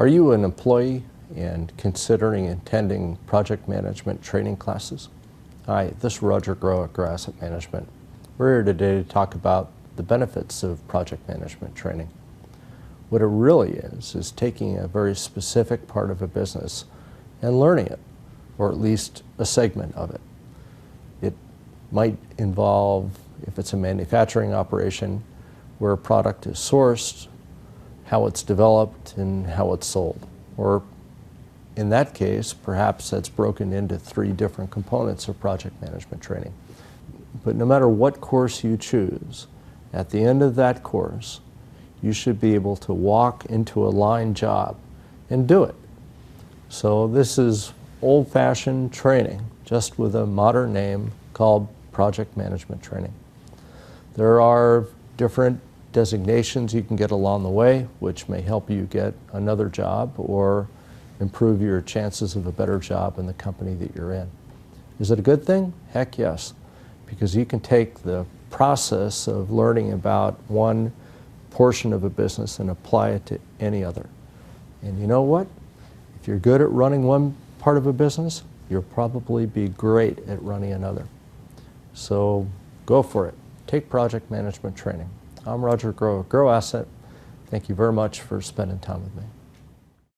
Are you an employee and considering attending project management training classes? Hi, this is Roger Groh at Groh Asset Management. We're here today to talk about the benefits of project management training. What it really is taking a very specific part of a business and learning it, or at least a segment of it. It might involve, if it's a manufacturing operation, where a product is sourced, how it's developed, and how it's sold. Or in that case, perhaps that's broken into 3 different components of project management training. But no matter what course you choose, at the end of that course, you should be able to walk into a line job and do it. So this is old-fashioned training, just with a modern name called project management training. There are different designations you can get along the way, which may help you get another job or improve your chances of a better job in the company that you're in. Is it a good thing? Heck yes, because you can take the process of learning about one portion of a business and apply it to any other. And you know what? If you're good at running one part of a business, you'll probably be great at running another. So go for it. Take project management training. I'm Roger Groh, Groh Asset. Thank you very much for spending time with me.